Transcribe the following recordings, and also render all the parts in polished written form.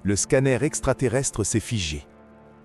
Le scanner extraterrestre s'est figé.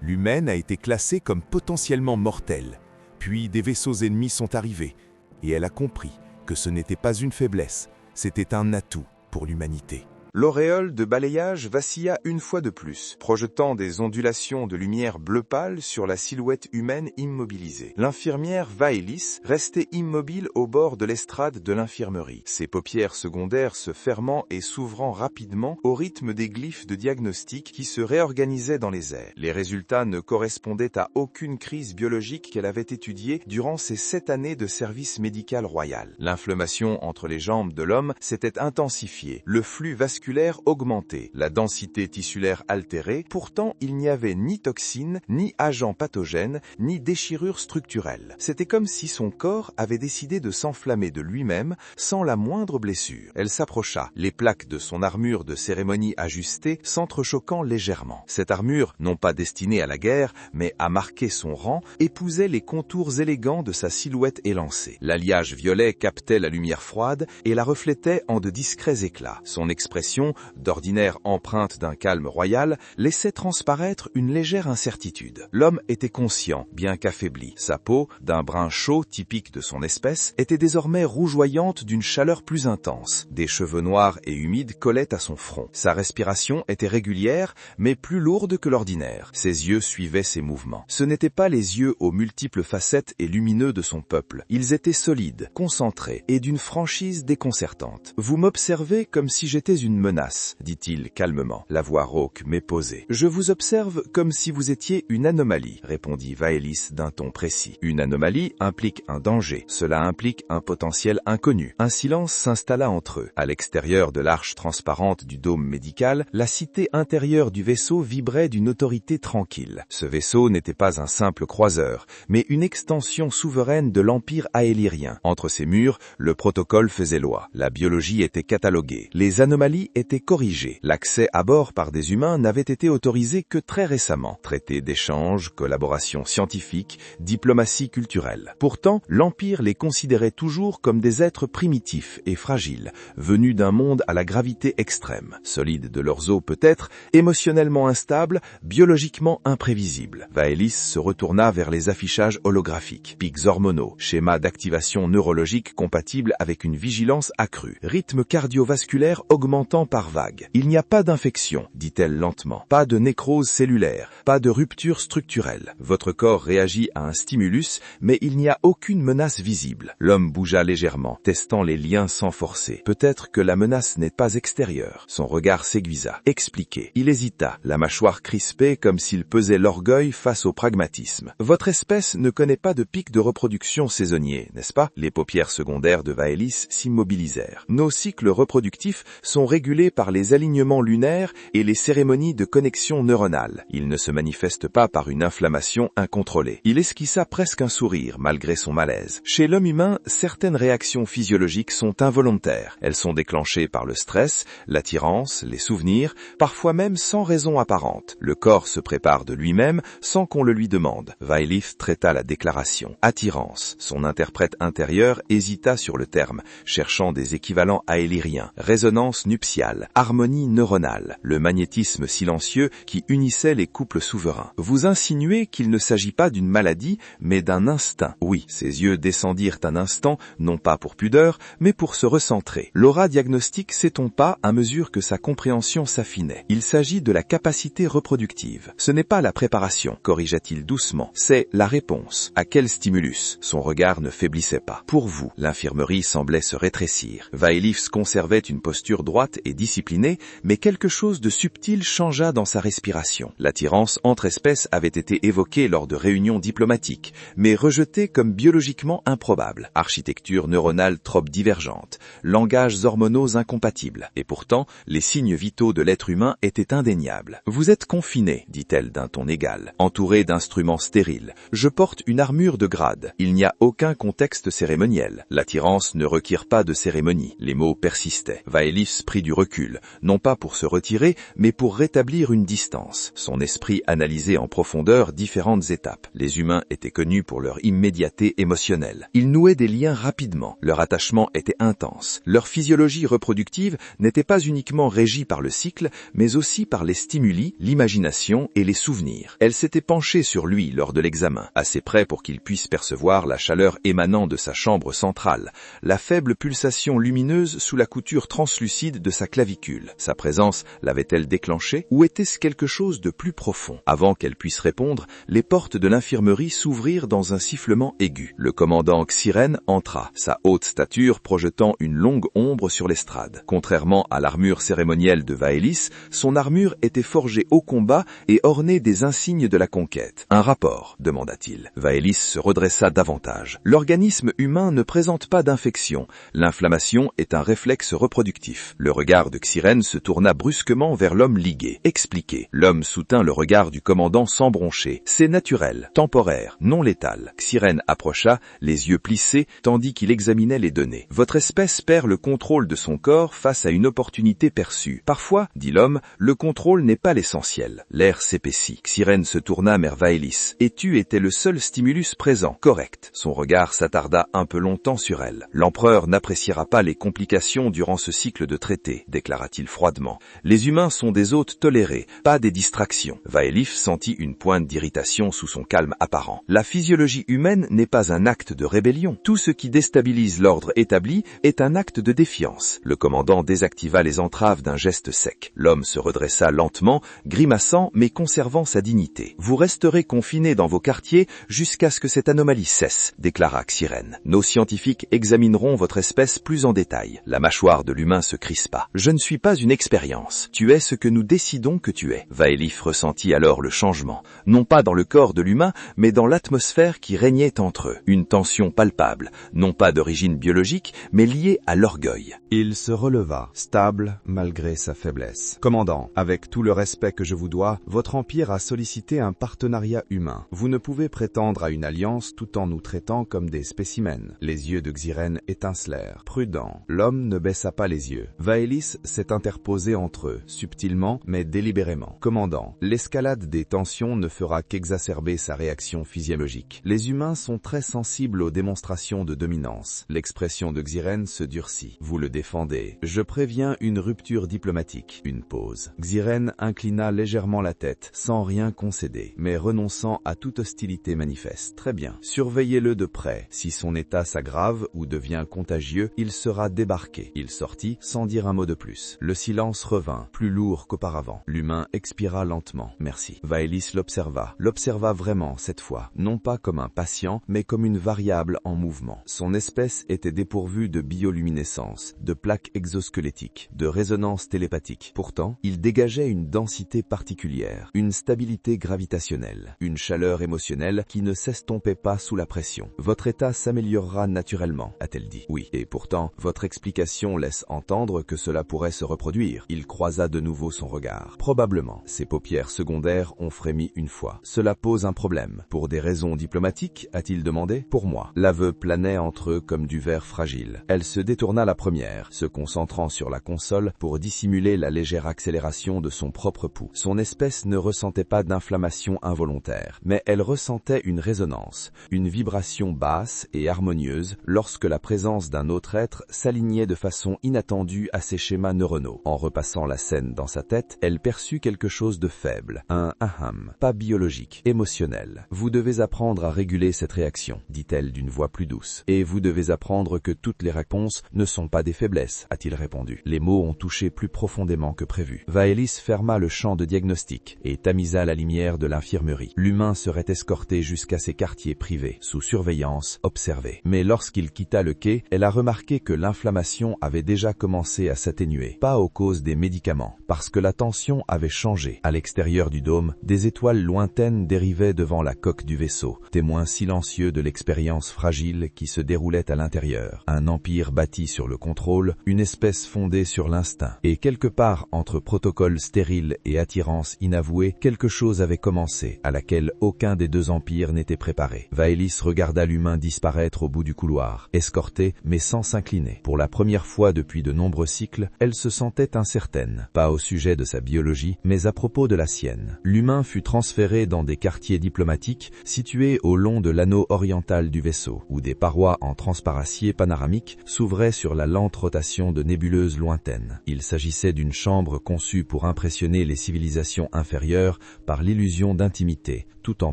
L'humaine a été classée comme potentiellement mortelle. Puis des vaisseaux ennemis sont arrivés, et elle a compris que ce n'était pas une faiblesse, c'était un atout pour l'humanité. L'auréole de balayage vacilla une fois de plus, projetant des ondulations de lumière bleu pâle sur la silhouette humaine immobilisée. L'infirmière Vaelis restait immobile au bord de l'estrade de l'infirmerie, ses paupières secondaires se fermant et s'ouvrant rapidement au rythme des glyphes de diagnostic qui se réorganisaient dans les airs. Les résultats ne correspondaient à aucune crise biologique qu'elle avait étudiée durant ses 7 années de service médical royal. L'inflammation entre les jambes de l'homme s'était intensifiée, le flux vasculaire augmenté, la densité tissulaire altérée, pourtant il n'y avait ni toxines, ni agents pathogènes, ni déchirures structurelles. C'était comme si son corps avait décidé de s'enflammer de lui-même sans la moindre blessure. Elle s'approcha, les plaques de son armure de cérémonie ajustées s'entrechoquant légèrement. Cette armure, non pas destinée à la guerre, mais à marquer son rang, épousait les contours élégants de sa silhouette élancée. L'alliage violet captait la lumière froide et la reflétait en de discrets éclats. Son expression, d'ordinaire empreinte d'un calme royal, laissait transparaître une légère incertitude. L'homme était conscient, bien qu'affaibli. Sa peau, d'un brun chaud typique de son espèce, était désormais rougeoyante d'une chaleur plus intense. Des cheveux noirs et humides collaient à son front. Sa respiration était régulière, mais plus lourde que l'ordinaire. Ses yeux suivaient ses mouvements. Ce n'étaient pas les yeux aux multiples facettes et lumineux de son peuple. Ils étaient solides, concentrés et d'une franchise déconcertante. « Vous m'observez comme si j'étais une menace, dit-il calmement, la voix rauque mais posée. Je vous observe comme si vous étiez une anomalie, répondit Vaelis d'un ton précis. Une anomalie implique un danger, cela implique un potentiel inconnu. Un silence s'installa entre eux. À l'extérieur de l'arche transparente du dôme médical, la cité intérieure du vaisseau vibrait d'une autorité tranquille. Ce vaisseau n'était pas un simple croiseur, mais une extension souveraine de l'empire aélyrien. Entre ses murs, le protocole faisait loi. La biologie était cataloguée. Les anomalies était corrigé. L'accès à bord par des humains n'avait été autorisé que très récemment. Traités d'échange, collaboration scientifique, diplomatie culturelle. Pourtant, l'Empire les considérait toujours comme des êtres primitifs et fragiles, venus d'un monde à la gravité extrême. Solides de leurs os peut-être, émotionnellement instables, biologiquement imprévisibles. Vaelis se retourna vers les affichages holographiques. Pics hormonaux, schémas d'activation neurologique compatibles avec une vigilance accrue. Rythme cardiovasculaire augmentant par vague. Il n'y a pas d'infection, dit-elle lentement, pas de nécrose cellulaire, pas de rupture structurelle. Votre corps réagit à un stimulus, mais il n'y a aucune menace visible. L'homme bougea légèrement, testant les liens sans forcer. Peut-être que la menace n'est pas extérieure. Son regard s'aiguisa. Expliquez. Il hésita, la mâchoire crispée comme s'il pesait l'orgueil face au pragmatisme. Votre espèce ne connaît pas de pic de reproduction saisonnier, n'est-ce pas? Les paupières secondaires de Vaelis s'immobilisèrent. Nos cycles reproductifs sont régulés par les alignements lunaires et les cérémonies de connexion neuronale. Il ne se manifeste pas par une inflammation incontrôlée. Il esquissa presque un sourire malgré son malaise. Chez l'homme humain, certaines réactions physiologiques sont involontaires. Elles sont déclenchées par le stress, l'attirance, les souvenirs, parfois même sans raison apparente. Le corps se prépare de lui-même sans qu'on le lui demande. Vaelis traita la déclaration. Attirance. Son interprète intérieur hésita sur le terme, cherchant des équivalents aélyriens. Résonance nuptiale, harmonie neuronale, le magnétisme silencieux qui unissait les couples souverains. Vous insinuez qu'il ne s'agit pas d'une maladie, mais d'un instinct. Oui, ses yeux descendirent un instant, non pas pour pudeur, mais pour se recentrer. L'aura diagnostique s'estompa à mesure que sa compréhension s'affinait. Il s'agit de la capacité reproductive. Ce n'est pas la préparation, corrigea-t-il doucement, c'est la réponse. À quel stimulus? Son regard ne faiblissait pas. Pour vous, l'infirmerie semblait se rétrécir. Vaelis conservait une posture droite et disciplinée, mais quelque chose de subtil changea dans sa respiration. L'attirance entre espèces avait été évoquée lors de réunions diplomatiques, mais rejetée comme biologiquement improbable. Architecture neuronale trop divergente, langages hormonaux incompatibles. Et pourtant, les signes vitaux de l'être humain étaient indéniables. Vous êtes confiné, dit-elle d'un ton égal, entouré d'instruments stériles. Je porte une armure de grade. Il n'y a aucun contexte cérémoniel. L'attirance ne requiert pas de cérémonie. Les mots persistaient. Vaelis prit du recul, non pas pour se retirer, mais pour rétablir une distance. Son esprit analysait en profondeur différentes étapes. Les humains étaient connus pour leur immédiateté émotionnelle. Ils nouaient des liens rapidement, leur attachement était intense. Leur physiologie reproductive n'était pas uniquement régie par le cycle, mais aussi par les stimuli, l'imagination et les souvenirs. Elle s'était penchée sur lui lors de l'examen, assez près pour qu'il puisse percevoir la chaleur émanant de sa chambre centrale, la faible pulsation lumineuse sous la couture translucide de sa clavicule. Sa présence l'avait-elle déclenchée ou était-ce quelque chose de plus profond? Avant qu'elle puisse répondre, les portes de l'infirmerie s'ouvrirent dans un sifflement aigu. Le commandant Xyrène entra, sa haute stature projetant une longue ombre sur l'estrade. Contrairement à l'armure cérémonielle de Vaelis, son armure était forgée au combat et ornée des insignes de la conquête. « Un rapport », demanda-t-il. Vaelis se redressa davantage. L'organisme humain ne présente pas d'infection. L'inflammation est un réflexe reproductif. Le regard de Xyrène se tourna brusquement vers l'homme ligué. Expliqué. L'homme soutint le regard du commandant sans broncher. C'est naturel, temporaire, non létal. Xyrène approcha, les yeux plissés, tandis qu'il examinait les données. Votre espèce perd le contrôle de son corps face à une opportunité perçue. Parfois, dit l'homme, le contrôle n'est pas l'essentiel. L'air s'épaissit. Xyrène se tourna vers Vaelis. Et tu étais le seul stimulus présent. Correct. Son regard s'attarda un peu longtemps sur elle. L'empereur n'appréciera pas les complications durant ce cycle de traité, déclara-t-il froidement. Les humains sont des hôtes tolérés, pas des distractions. Vaelif sentit une pointe d'irritation sous son calme apparent. La physiologie humaine n'est pas un acte de rébellion. Tout ce qui déstabilise l'ordre établi est un acte de défiance. Le commandant désactiva les entraves d'un geste sec. L'homme se redressa lentement, grimaçant mais conservant sa dignité. Vous resterez confinés dans vos quartiers jusqu'à ce que cette anomalie cesse, déclara Xyrène. Nos scientifiques examineront votre espèce plus en détail. La mâchoire de l'humain se crispa. Je ne suis pas une expérience. Tu es ce que nous décidons que tu es. Vaelif ressentit alors le changement, non pas dans le corps de l'humain, mais dans l'atmosphère qui régnait entre eux. Une tension palpable, non pas d'origine biologique, mais liée à l'orgueil. Il se releva, stable malgré sa faiblesse. Commandant, avec tout le respect que je vous dois, votre empire a sollicité un partenariat humain. Vous ne pouvez prétendre à une alliance tout en nous traitant comme des spécimens. Les yeux de Xyrène étincelèrent. Prudent, l'homme ne baissa pas les yeux. Vaelis s'est interposé entre eux, subtilement mais délibérément. Commandant, l'escalade des tensions ne fera qu'exacerber sa réaction physiologique. Les humains sont très sensibles aux démonstrations de dominance. L'expression de Xyrène se durcit. Vous le défendez. Je préviens une rupture diplomatique. Une pause. Xyrène inclina légèrement la tête, sans rien concéder, mais renonçant à toute hostilité manifeste. Très bien. Surveillez-le de près. Si son état s'aggrave ou devient contagieux, il sera débarqué. Il sortit sans dire un mot de plus. Le silence revint, plus lourd qu'auparavant. L'humain expira lentement. Merci. Vaelis l'observa vraiment cette fois, non pas comme un patient, mais comme une variable en mouvement. Son espèce était dépourvue de bioluminescence, de plaques exosquelettiques, de résonance télépathique. Pourtant, il dégageait une densité particulière, une stabilité gravitationnelle, une chaleur émotionnelle qui ne s'estompait pas sous la pression. Votre état s'améliorera naturellement, a-t-elle dit. Oui, et pourtant, votre explication laisse entendre que cela pourrait se reproduire. Il croisa de nouveau son regard. Probablement. Ses paupières secondaires ont frémi une fois. Cela pose un problème. Pour des raisons diplomatiques, a-t-il demandé? Pour moi. L'aveu planait entre eux comme du verre fragile. Elle se détourna la première, se concentrant sur la console pour dissimuler la légère accélération de son propre pouls. Son espèce ne ressentait pas d'inflammation involontaire, mais elle ressentait une résonance, une vibration basse et harmonieuse lorsque la présence d'un autre être s'alignait de façon inattendue à ses schémas neuronaux. En repassant la scène dans sa tête, elle perçut quelque chose de faible, un aham, pas biologique, émotionnel. Vous devez apprendre à réguler cette réaction, dit-elle d'une voix plus douce. Et vous devez apprendre que toutes les réponses ne sont pas des faiblesses, a-t-il répondu. Les mots ont touché plus profondément que prévu. Vaelis ferma le champ de diagnostic et tamisa la lumière de l'infirmerie. L'humain serait escorté jusqu'à ses quartiers privés, sous surveillance, observé. Mais lorsqu'il quitta le quai, elle a remarqué que l'inflammation avait déjà commencé à s'atténuer. Pas aux causes des médicaments, parce que la tension avait changé. À l'extérieur du dôme, des étoiles lointaines dérivaient devant la coque du vaisseau, témoins silencieux de l'expérience fragile qui se déroulait à l'intérieur. Un empire bâti sur le contrôle, une espèce fondée sur l'instinct. Et quelque part entre protocole stérile et attirance inavouée, quelque chose avait commencé, à laquelle aucun des deux empires n'était préparé. Vaelis regarda l'humain disparaître au bout du couloir, escorté mais sans s'incliner. Pour la première fois depuis de nombreux cycles, muscles, elle se sentait incertaine, pas au sujet de sa biologie, mais à propos de la sienne. L'humain fut transféré dans des quartiers diplomatiques situés au long de l'anneau oriental du vaisseau, où des parois en transparacier panoramique s'ouvraient sur la lente rotation de nébuleuses lointaines. Il s'agissait d'une chambre conçue pour impressionner les civilisations inférieures par l'illusion d'intimité, tout en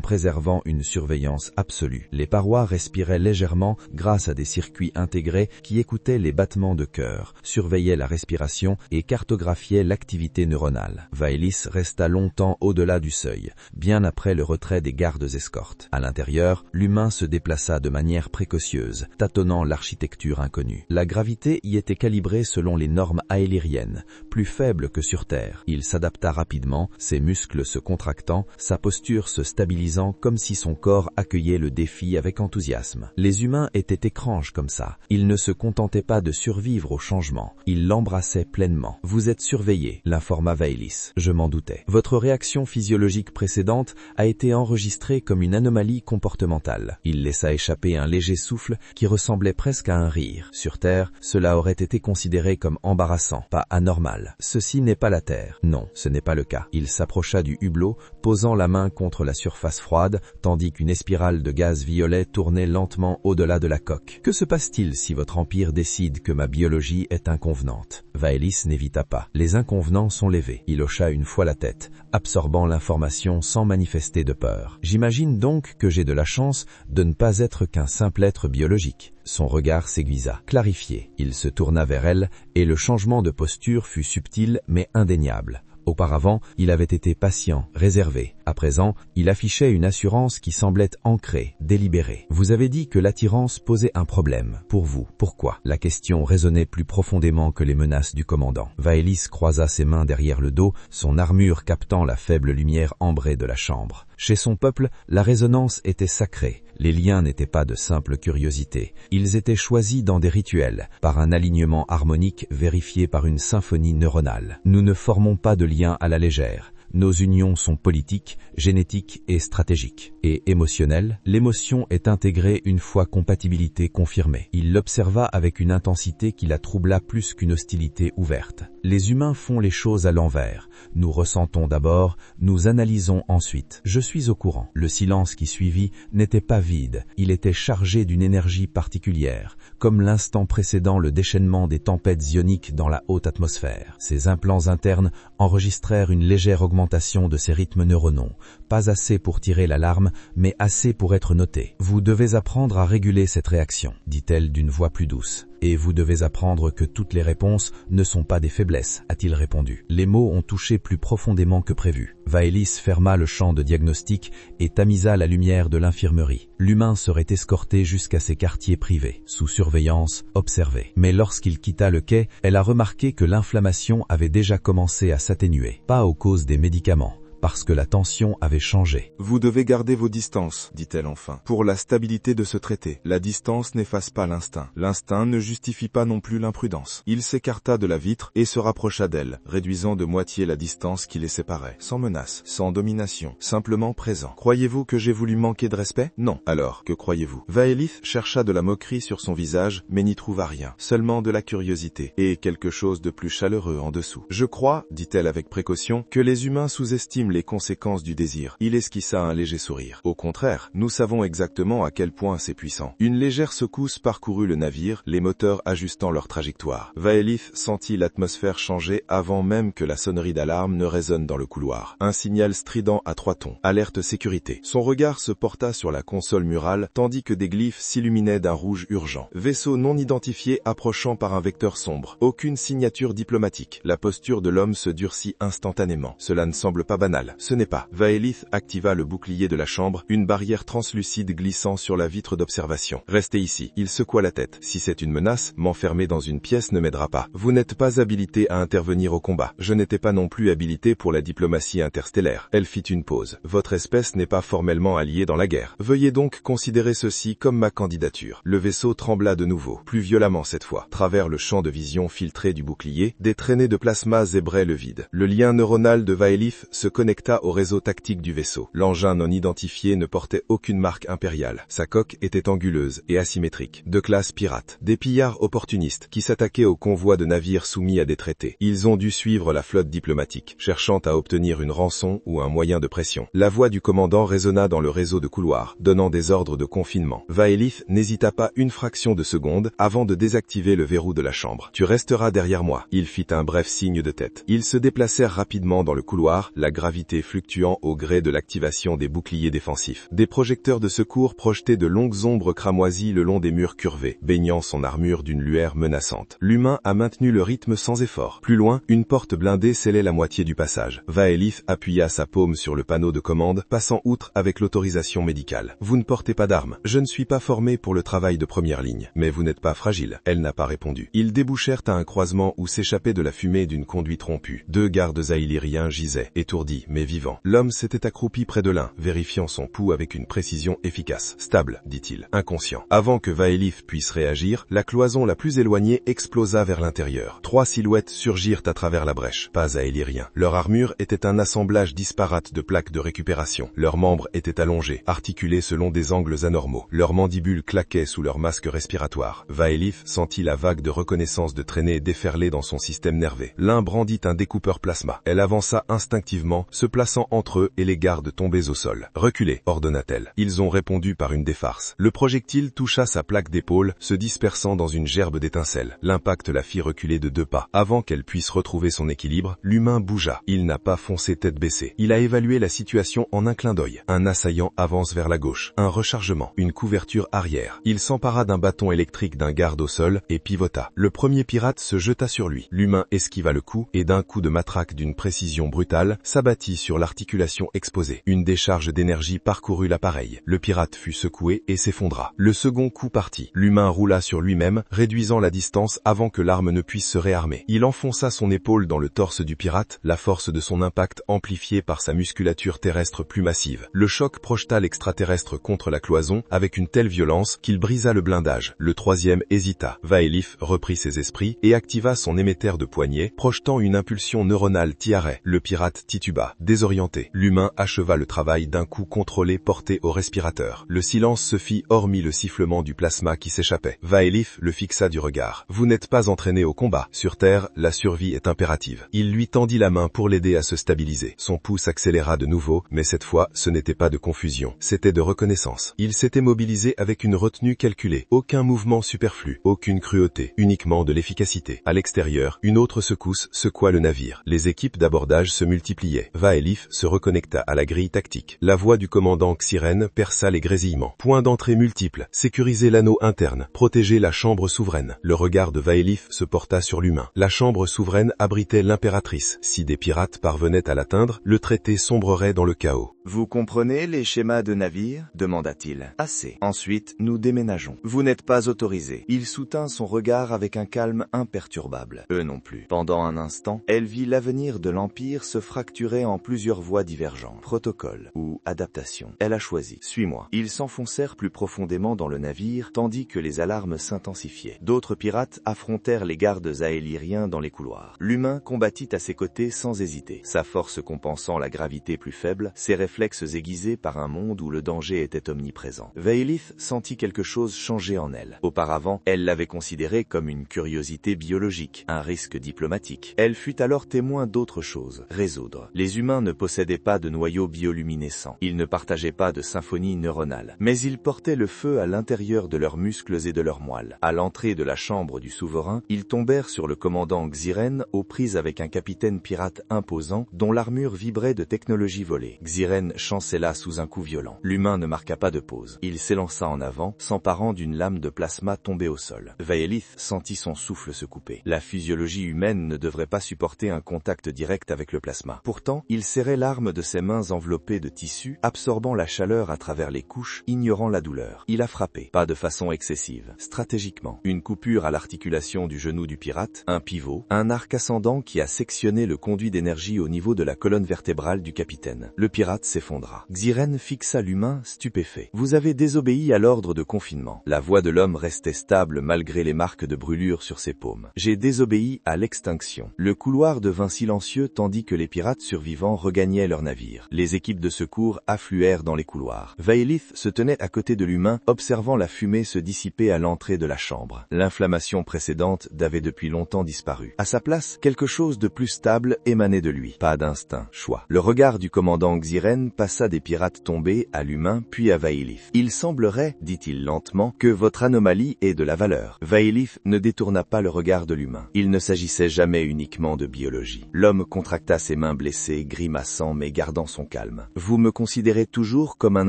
préservant une surveillance absolue. Les parois respiraient légèrement grâce à des circuits intégrés qui écoutaient les battements de cœur, surveillaient la respiration et cartographiaient l'activité neuronale. Vaelis resta longtemps au-delà du seuil, bien après le retrait des gardes escortes. À l'intérieur, l'humain se déplaça de manière précautionneuse, tâtonnant l'architecture inconnue. La gravité y était calibrée selon les normes aéliriennes, plus faible que sur Terre. Il s'adapta rapidement, ses muscles se contractant, sa posture se stabilisant comme si son corps accueillait le défi avec enthousiasme. Les humains étaient étranges comme ça. Ils ne se contentaient pas de survivre au changement. Ils l'embrassaient pleinement. « Vous êtes surveillé », l'informa Vaelis. Je m'en doutais. Votre réaction physiologique précédente a été enregistrée comme une anomalie comportementale. Il laissa échapper un léger souffle qui ressemblait presque à un rire. Sur Terre, cela aurait été considéré comme embarrassant, pas anormal. Ceci n'est pas la Terre. Non, ce n'est pas le cas. Il s'approcha du hublot, posant la main contre la surface froide, tandis qu'une spirale de gaz violet tournait lentement au-delà de la coque. Que se passe-t-il si votre empire décide que ma biologie est inconvenante? Vaelis n'évita pas. Les inconvenants sont levés. Il hocha une fois la tête, absorbant l'information sans manifester de peur. J'imagine donc que j'ai de la chance de ne pas être qu'un simple être biologique. Son regard s'aiguisa. Clarifié, il se tourna vers elle et le changement de posture fut subtil mais indéniable. Auparavant, il avait été patient, réservé. À présent, il affichait une assurance qui semblait ancrée, délibérée. Vous avez dit que l'attirance posait un problème. Pour vous, pourquoi? La question résonnait plus profondément que les menaces du commandant. Vaelis croisa ses mains derrière le dos, son armure captant la faible lumière ambrée de la chambre. Chez son peuple, la résonance était sacrée. Les liens n'étaient pas de simple curiosité. Ils étaient choisis dans des rituels, par un alignement harmonique vérifié par une symphonie neuronale. Nous ne formons pas de liens à la légère. Nos unions sont politiques, génétiques et stratégiques. Et émotionnelles, l'émotion est intégrée une fois compatibilité confirmée. Il l'observa avec une intensité qui la troubla plus qu'une hostilité ouverte. Les humains font les choses à l'envers. Nous ressentons d'abord, nous analysons ensuite. Je suis au courant. Le silence qui suivit n'était pas vide. Il était chargé d'une énergie particulière, comme l'instant précédent le déchaînement des tempêtes ioniques dans la haute atmosphère. Ces implants internes enregistrèrent une légère augmentation de ses rythmes neuronaux. Pas assez pour tirer l'alarme, mais assez pour être noté. Vous devez apprendre à réguler cette réaction, dit-elle d'une voix plus douce. Et vous devez apprendre que toutes les réponses ne sont pas des faiblesses, a-t-il répondu. Les mots ont touché plus profondément que prévu. Vaelis ferma le champ de diagnostic et tamisa la lumière de l'infirmerie. L'humain serait escorté jusqu'à ses quartiers privés, sous surveillance, observé. Mais lorsqu'il quitta le quai, elle a remarqué que l'inflammation avait déjà commencé à s'atténuer. Pas aux causes des médicaments, parce que la tension avait changé. Vous devez garder vos distances, dit-elle enfin. Pour la stabilité de ce traité, la distance n'efface pas l'instinct. L'instinct ne justifie pas non plus l'imprudence. Il s'écarta de la vitre et se rapprocha d'elle, réduisant de moitié la distance qui les séparait. Sans menace, sans domination, simplement présent. Croyez-vous que j'ai voulu manquer de respect? Non. Alors, que croyez-vous? Vaelis chercha de la moquerie sur son visage, mais n'y trouva rien. Seulement de la curiosité, et quelque chose de plus chaleureux en dessous. Je crois, dit-elle avec précaution, que les humains sous-estiment les conséquences du désir. Il esquissa un léger sourire. Au contraire, nous savons exactement à quel point c'est puissant. Une légère secousse parcourut le navire, les moteurs ajustant leur trajectoire. Vaelis sentit l'atmosphère changer avant même que la sonnerie d'alarme ne résonne dans le couloir. Un signal strident à 3 tons. Alerte sécurité. Son regard se porta sur la console murale, tandis que des glyphes s'illuminaient d'un rouge urgent. Vaisseau non identifié approchant par un vecteur sombre. Aucune signature diplomatique. La posture de l'homme se durcit instantanément. Cela ne semble pas banal. Ce n'est pas. Vaelis activa le bouclier de la chambre, une barrière translucide glissant sur la vitre d'observation. Restez ici. Il secoua la tête. Si c'est une menace, m'enfermer dans une pièce ne m'aidera pas. Vous n'êtes pas habilité à intervenir au combat. Je n'étais pas non plus habilité pour la diplomatie interstellaire. Elle fit une pause. Votre espèce n'est pas formellement alliée dans la guerre. Veuillez donc considérer ceci comme ma candidature. Le vaisseau trembla de nouveau, plus violemment cette fois. Travers le champ de vision filtré du bouclier, des traînées de plasma zébraient le vide. Le lien neuronal de Vaelis se connectait connecta au réseau tactique du vaisseau. L'engin non identifié ne portait aucune marque impériale. Sa coque était anguleuse et asymétrique. De classe pirate. Des pillards opportunistes qui s'attaquaient aux convois de navires soumis à des traités. Ils ont dû suivre la flotte diplomatique, cherchant à obtenir une rançon ou un moyen de pression. La voix du commandant résonna dans le réseau de couloirs, donnant des ordres de confinement. Vaelith n'hésita pas une fraction de seconde avant de désactiver le verrou de la chambre. « Tu resteras derrière moi. » Il fit un bref signe de tête. Ils se déplacèrent rapidement dans le couloir, la gravité fluctuant au gré de l'activation des boucliers défensifs. Des projecteurs de secours projetaient de longues ombres cramoisies le long des murs curvés, baignant son armure d'une lueur menaçante. L'humain a maintenu le rythme sans effort. Plus loin, une porte blindée scellait la moitié du passage. Vaelith appuya sa paume sur le panneau de commande, passant outre avec l'autorisation médicale. « Vous ne portez pas d'armes. Je ne suis pas formé pour le travail de première ligne. Mais vous n'êtes pas fragile. » Elle n'a pas répondu. Ils débouchèrent à un croisement où s'échappait de la fumée d'une conduite rompue. Deux gardes aéliriens gisaient, étourdis mais vivants. L'homme s'était accroupi près de l'un, vérifiant son pouls avec une précision efficace. « Stable, dit-il, inconscient. » Avant que Vaelith puisse réagir, la cloison la plus éloignée explosa vers l'intérieur. Trois silhouettes surgirent à travers la brèche. Pas aéliriens. Leur armure était un assemblage disparate de plaques de récupération. Leurs membres étaient allongés, articulés selon des angles anormaux. Leurs mandibules claquaient sous leurs masques respiratoires. Vaelith sentit la vague de reconnaissance de traînée déferler dans son système nerveux. L'un brandit un découpeur plasma. Elle avança instinctivement, se plaçant entre eux et les gardes tombés au sol. « Reculez », ordonna-t-elle. Ils ont répondu par une défarce. Le projectile toucha sa plaque d'épaule, se dispersant dans une gerbe d'étincelles. L'impact la fit reculer de 2 pas. Avant qu'elle puisse retrouver son équilibre, l'humain bougea. Il n'a pas foncé tête baissée. Il a évalué la situation en un clin d'œil. Un assaillant avance vers la gauche. Un rechargement. Une couverture arrière. Il s'empara d'un bâton électrique d'un garde au sol et pivota. Le premier pirate se jeta sur lui. L'humain esquiva le coup et d'un coup de matraque d'une précision brutale, s'abattit sur l'articulation exposée. Une décharge d'énergie parcourut l'appareil. Le pirate fut secoué et s'effondra. Le second coup partit. L'humain roula sur lui-même, réduisant la distance avant que l'arme ne puisse se réarmer. Il enfonça son épaule dans le torse du pirate, la force de son impact amplifiée par sa musculature terrestre plus massive. Le choc projeta l'extraterrestre contre la cloison avec une telle violence qu'il brisa le blindage. Le troisième hésita. Vaelith reprit ses esprits et activa son émetteur de poignée, projetant une impulsion neuronale tiarrée. Le pirate tituba, désorienté. L'humain acheva le travail d'un coup contrôlé porté au respirateur. Le silence se fit hormis le sifflement du plasma qui s'échappait. Vaelith le fixa du regard. « Vous n'êtes pas entraîné au combat. Sur Terre, la survie est impérative. » Il lui tendit la main pour l'aider à se stabiliser. Son pouls s'accéléra de nouveau, mais cette fois, ce n'était pas de confusion. C'était de reconnaissance. Il s'était mobilisé avec une retenue calculée. Aucun mouvement superflu, aucune cruauté, uniquement de l'efficacité. À l'extérieur, une autre secousse secoua le navire. Les équipes d'abordage se multipliaient. Vaelith se reconnecta à la grille tactique. La voix du commandant Xyrène perça les grésillements. Points d'entrée multiples. Sécuriser l'anneau interne. Protéger la chambre souveraine. Le regard de Vaelith se porta sur l'humain. La chambre souveraine abritait l'impératrice. Si des pirates parvenaient à l'atteindre, le traité sombrerait dans le chaos. « Vous comprenez les schémas de navire » demanda-t-il. « Assez. Ensuite, nous déménageons. Vous n'êtes pas autorisé. » Il soutint son regard avec un calme imperturbable. Eux non plus. Pendant un instant, elle vit l'avenir de l'Empire se fracturer en plusieurs voies divergentes. Protocole ou adaptation. Elle a choisi. « Suis-moi. » Ils s'enfoncèrent plus profondément dans le navire, tandis que les alarmes s'intensifiaient. D'autres pirates affrontèrent les gardes aéliriens dans les couloirs. L'humain combattit à ses côtés sans hésiter. Sa force compensant la gravité plus faible, ses réflexes aiguisés par un monde où le danger était omniprésent. Vaelith sentit quelque chose changer en elle. Auparavant, elle l'avait considéré comme une curiosité biologique, un risque diplomatique. Elle fut alors témoin d'autre chose. Résoudre. Les humains ne possédaient pas de noyaux bioluminescents. Ils ne partageaient pas de symphonie neuronale. Mais ils portaient le feu à l'intérieur de leurs muscles et de leurs moelles. À l'entrée de la chambre du souverain, ils tombèrent sur le commandant Xyrène aux prises avec un capitaine pirate imposant dont l'armure vibrait de technologie volée. Xyrène chancela sous un coup violent. L'humain ne marqua pas de pause. Il s'élança en avant, s'emparant d'une lame de plasma tombée au sol. Vaelith sentit son souffle se couper. La physiologie humaine ne devrait pas supporter un contact direct avec le plasma. Pourtant, il serrait l'arme de ses mains enveloppées de tissu, absorbant la chaleur à travers les couches, ignorant la douleur. Il a frappé, pas de façon excessive, stratégiquement. Une coupure à l'articulation du genou du pirate, un pivot, un arc ascendant qui a sectionné le conduit d'énergie au niveau de la colonne vertébrale du capitaine. Le pirate s'effondra. Xiren fixa l'humain, stupéfait. Vous avez désobéi à l'ordre de confinement. La voix de l'homme restait stable malgré les marques de brûlure sur ses paumes. J'ai désobéi à l'extinction. Le couloir devint silencieux tandis que les pirates survivants regagnaient leur navire. Les équipes de secours affluèrent dans les couloirs. Vaelith se tenait à côté de l'humain, observant la fumée se dissiper à l'entrée de la chambre. L'inflammation précédente avait depuis longtemps disparu. À sa place, quelque chose de plus stable émanait de lui. Pas d'instinct, choix. Le regard du commandant Xiren passa des pirates tombés à l'humain puis à Vaelith. Il semblerait, dit-il lentement, que votre anomalie est de la valeur. Vaelith ne détourna pas le regard de l'humain. Il ne s'agissait jamais uniquement de biologie. L'homme contracta ses mains blessées, grimaçant mais gardant son calme. Vous me considérez toujours comme un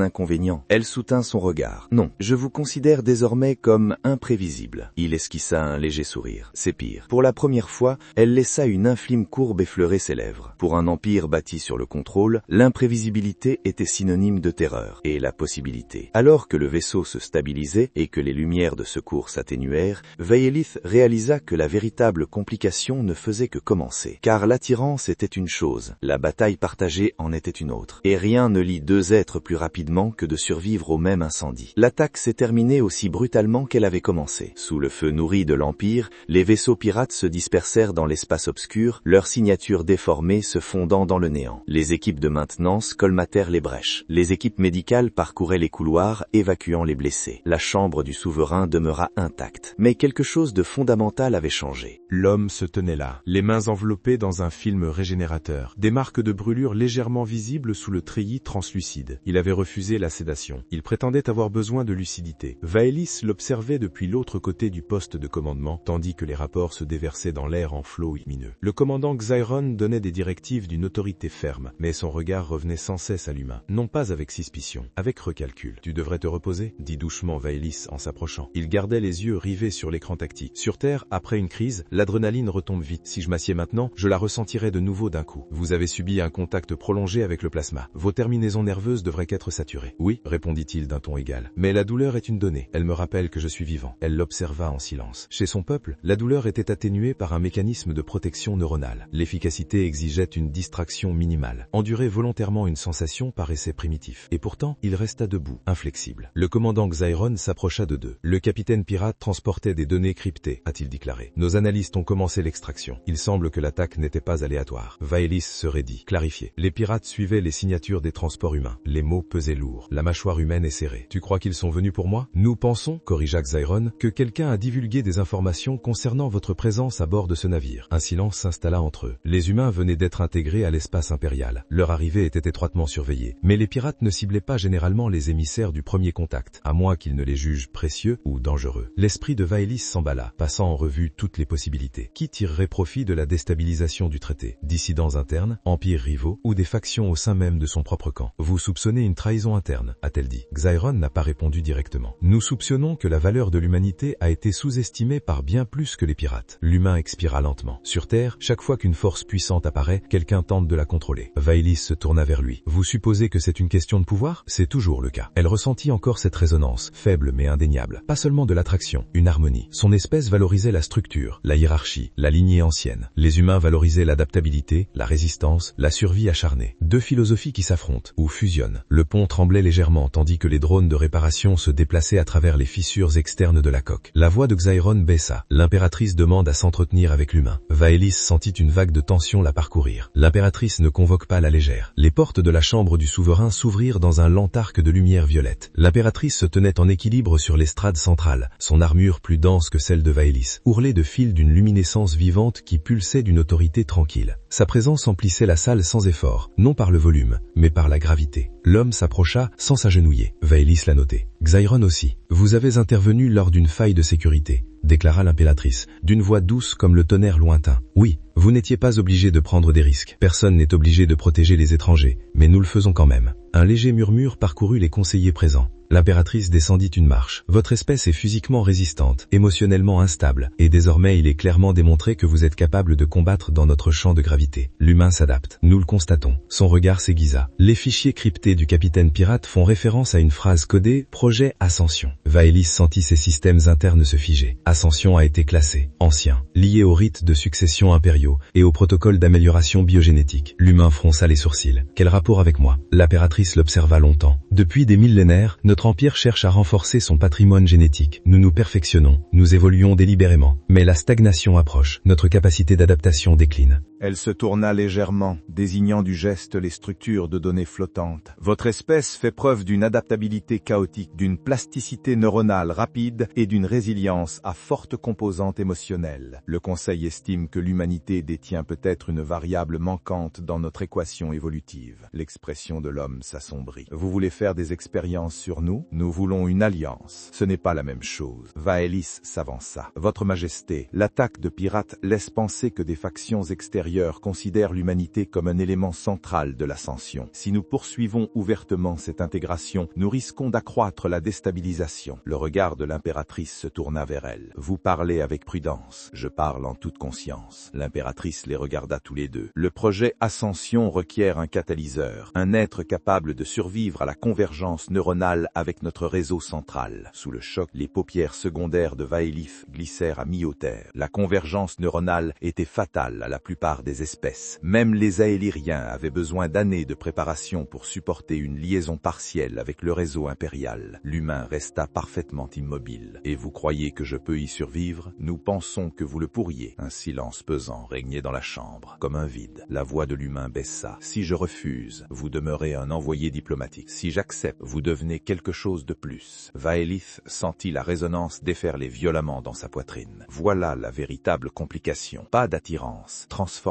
inconvénient. Elle soutint son regard. Non, je vous considère désormais comme imprévisible. Il esquissa un léger sourire. C'est pire. Pour la première fois, elle laissa une infime courbe effleurer ses lèvres. Pour un empire bâti sur le contrôle, l'imprévisibilité était synonyme de terreur et la possibilité. Alors que le vaisseau se stabilisait et que les lumières de secours s'atténuèrent, Vaelith réalisa que la véritable complication ne faisait que commencer. Car l'attirance était une chose, la bataille partagée en était une autre. Et rien ne lie deux êtres plus rapidement que de survivre au même incendie. L'attaque s'est terminée aussi brutalement qu'elle avait commencé. Sous le feu nourri de l'Empire, les vaisseaux pirates se dispersèrent dans l'espace obscur, leurs signatures déformées se fondant dans le néant. Les équipes de maintenance colmatèrent les brèches. Les équipes médicales parcouraient les couloirs, évacuant les blessés. La chambre du souverain demeura intacte. Mais quelque chose de fondamental avait changé. L'homme se tenait là, les mains enveloppées dans un film régénérateur, des marques de brûlure légèrement visibles sous le treillis translucide. Il avait refusé la sédation. Il prétendait avoir besoin de lucidité. Vaelith l'observait depuis l'autre côté du poste de commandement, tandis que les rapports se déversaient dans l'air en flots lumineux. Le commandant Xiren donnait des directives d'une autorité ferme, mais son regard revenait sans cesse à l'humain. Non pas avec suspicion, avec recalcul. Tu devrais te reposer, dit doucement Vaelith en s'approchant. Il gardait les yeux rivés sur l'écran tactile. Sur Terre, après une crise, l'adrénaline retombe vite. Si je m'assieds maintenant, je la ressentirai de nouveau d'un coup. Vous avez subi un contact prolongé avec le plasma. Vos terminaisons nerveuses devraient être saturées. Oui, répondit-il d'un ton égal. Mais la douleur est une donnée. Elle me rappelle que je suis vivant. Elle l'observa en silence. Chez son peuple, la douleur était atténuée par un mécanisme de protection neuronale. L'efficacité exigeait une distraction minimale. Endurer volontairement une sensation paraissait primitif. Et pourtant, il resta debout, inflexible. Le commandant Xiren s'approcha de d'eux. Le capitaine pirate transportait des données cryptées, a-t-il déclaré. Nos analystes ont commencé l'extraction. Il semble que l'attaque n'était pas aléatoire. Vaelith se raidit, clarifié. Les pirates suivaient les signatures des transports humains. Les mots pesaient lourd. La mâchoire humaine est serrée. Tu crois qu'ils sont venus pour moi? Nous pensons, corrigea Xiren, que quelqu'un a divulgué des informations concernant votre présence à bord de ce navire. Un silence s'installa entre eux. Les humains venaient d'être intégrés à l'espace impérial. Leur arrivée était étroitement surveillée. Mais les pirates ne ciblaient pas généralement les émissaires du premier contact, à moins qu'ils ne les jugent précieux ou dangereux. L'esprit de Vaelith s'emballa, passant en revue toutes les possibilités. Qui tirerait profit de la déstabilisation du traité? Dissidents internes, empires rivaux ou des factions au sein même de son propre camp? Vous soupçonnez une trahison interne, a-t-elle dit. Xiren n'a pas répondu directement. Nous soupçonnons que la valeur de l'humanité a été sous-estimée par bien plus que les pirates. L'humain expira lentement. Sur Terre, chaque fois qu'une force puissante apparaît, quelqu'un tente de la contrôler. Vaelith se tourna vers lui. Vous supposez que c'est une question de pouvoir? C'est toujours le cas. Elle ressentit encore cette résonance, faible mais indéniable. Pas seulement de l'attraction, une harmonie. Son espèce valorisait la structure, la hiérarchie, la lignée ancienne. Les humains valorisaient l'adaptabilité, la résistance, la survie acharnée. Deux philosophies qui s'affrontent, ou fusionnent. Le pont tremblait légèrement tandis que les drones de réparation se déplaçaient à travers les fissures externes de la coque. La voix de Xiren baissa. L'impératrice demande à s'entretenir avec l'humain. Vaelith sentit une vague de tension la parcourir. L'impératrice ne convoque pas la légère. Les portes de la chambre du souverain s'ouvrirent dans un lent arc de lumière violette. L'impératrice se tenait en équilibre sur l'estrade centrale, son armure plus dense que celle de Vaelith, ourlée de fils d'une luminescence vivante qui pulsait d'une autorité tranquille. Sa présence emplissait la salle sans effort, non par le volume, mais par la gravité. L'homme s'approcha sans s'agenouiller. Vaelith l'a noté. Xiren aussi. Vous avez intervenu lors d'une faille de sécurité, déclara l'impératrice, d'une voix douce comme le tonnerre lointain. Oui, vous n'étiez pas obligé de prendre des risques. Personne n'est obligé de protéger les étrangers, mais nous le faisons quand même. Un léger murmure parcourut les conseillers présents. L'impératrice descendit une marche. Votre espèce est physiquement résistante, émotionnellement instable, et désormais il est clairement démontré que vous êtes capable de combattre dans notre champ de gravité. L'humain s'adapte. Nous le constatons. Son regard s'aiguisa. Les fichiers cryptés du capitaine pirate font référence à une phrase codée « Projet Ascension ». Vaelis sentit ses systèmes internes se figer. Ascension a été classé. Ancien. Lié aux rites de succession impériaux et au protocole d'amélioration biogénétique. L'humain fronça les sourcils. Quel rapport avec moi? L'impératrice l'observa longtemps. Depuis des millénaires, notre empire cherche à renforcer son patrimoine génétique. Nous nous perfectionnons, nous évoluons délibérément. Mais la stagnation approche, notre capacité d'adaptation décline. Elle se tourna légèrement, désignant du geste les structures de données flottantes. Votre espèce fait preuve d'une adaptabilité chaotique, d'une plasticité neuronale rapide et d'une résilience à forte composante émotionnelle. Le Conseil estime que l'humanité détient peut-être une variable manquante dans notre équation évolutive. L'expression de l'homme s'assombrit. Vous voulez faire des expériences sur nous? Nous voulons une alliance. Ce n'est pas la même chose. Vaelis s'avança. Votre Majesté, l'attaque de pirates laisse penser que des factions extérieures considèrent l'humanité comme un élément central de l'ascension. Si nous poursuivons ouvertement cette intégration, nous risquons d'accroître la déstabilisation. Le regard de l'impératrice se tourna vers elle. Vous parlez avec prudence. Je parle en toute conscience. L'impératrice les regarda tous les deux. Le projet Ascension requiert un catalyseur, un être capable de survivre à la convergence neuronale avec notre réseau central. Sous le choc, les paupières secondaires de Vaelif glissèrent à mi-hauteur. La convergence neuronale était fatale à la plupart des espèces. Même les Aéliriens avaient besoin d'années de préparation pour supporter une liaison partielle avec le réseau impérial. L'humain resta parfaitement immobile. Et vous croyez que je peux y survivre? Nous pensons que vous le pourriez. Un silence pesant régnait dans la chambre, comme un vide. La voix de l'humain baissa. Si je refuse, vous demeurez un envoyé diplomatique. Si j'accepte, vous devenez quelque chose de plus. Vaelith sentit la résonance déferler violemment dans sa poitrine. Voilà la véritable complication. Pas d'attirance, transformation.